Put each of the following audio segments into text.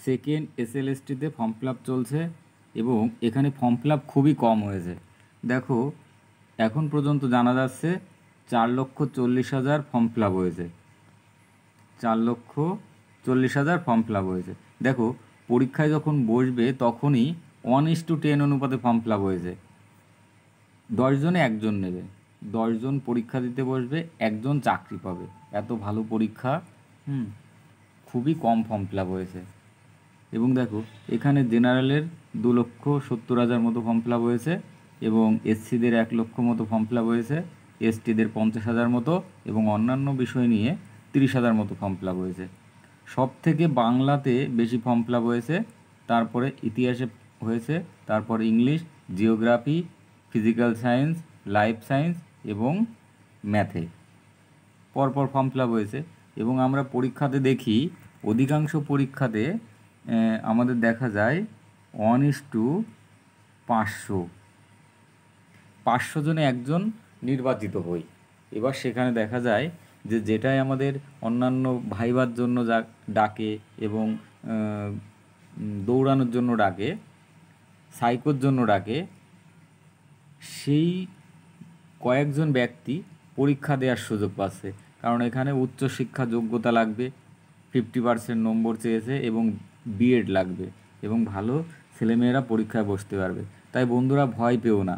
Second এসএলএসটিতে form fill up চলছে এবং এখানে ফর্ম ফিল আপ খুবই কম হয়েছে। দেখো, এখন পর্যন্ত জানা যাচ্ছে 4,40,000 ফর্ম ফিল আপ হয়েছে। 4,40,000 ফর্ম ফিল আপ হয়েছে। দেখো, পরীক্ষায় যখন বসবে তখনই 1:10 অনুপাতে ফর্ম ফিল আপ হয়েছে। 10 জনে 1 জন নেবে, 10 জন পরীক্ষা দিতে বসবে, 1 জন চাকরি পাবে। এত ভালো পরীক্ষা, খুবই কম ফর্ম ফিল আপ হয়েছে। এবং দেখো, এখানে জেনারেলের 2,70,000 মতো ফর্ম ফিল আপ হয়েছে এবং এসসিদের 1 লক্ষ মতো ফর্ম ফিল আপ হয়েছে, এসটিদের 50,000 মতো এবং অন্যান্য বিষয় নিয়ে 30,000 মতো ফর্ম ফিল আপ হয়েছে। সব থেকে বাংলাতে বেশি ফর্ম ফিল আপ হয়েছে, তারপরে ইতিহাসে হয়েছে, তারপরে English, geography, physical science, life science এবং ম্যাথে পরপর ফর্ম ফিল আপ হয়েছে। এবং আমরা পরীক্ষাতে দেখি, অধিকাংশ পরীক্ষাতে আমাদের দেখা যায় 1:500, 500 জনে 1 জন নির্বাচিত হই। এবার সেখানে দেখা যায় যে যেটাই আমাদের অন্যান্য ভাইবার জন্য ডাকে এবং দৌড়ানোর জন্য ডাকে, সাইকোর জন্য ডাকে, সেই কয়েকজন ব্যক্তি পরীক্ষা দেওয়ার সুযোগ পাচ্ছে। কারণ এখানে উচ্চশিক্ষা যোগ্যতা লাগবে, 50% নম্বর চেয়েছে এবং বিএড লাগবে এবং ভালো ছেলেমেয়েরা পরীক্ষায় বসতে পারবে। তাই বন্ধুরা, ভয় পেও না,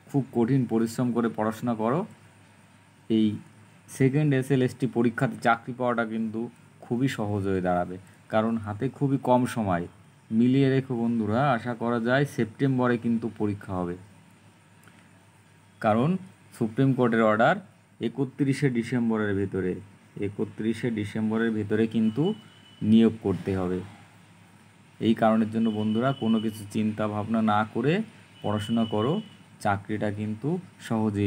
খুব কঠিন পরিশ্রম করে পড়াশোনা করো। এই সেকেন্ড এসএলএসটি পরীক্ষাতে চাকরি পাওয়াটা কিন্তু খুবই সহজ হয়ে দাঁড়াবে, কারণ হাতে খুবই কম সময়। মিলিয়ে রেখো বন্ধুরা, আশা করা যায় সেপ্টেম্বরে কিন্তু পরীক্ষা হবে, কারণ সুপ্রিম কোর্টের অর্ডার 31শে ডিসেম্বরের ভেতরে কিন্তু নিয়োগ করতে হবে। এই কারণের জন্য বন্ধুরা, কোনো কিছু চিন্তা ভাবনা না করে পড়াশোনা করো, চাকরিটা কিন্তু সহজেই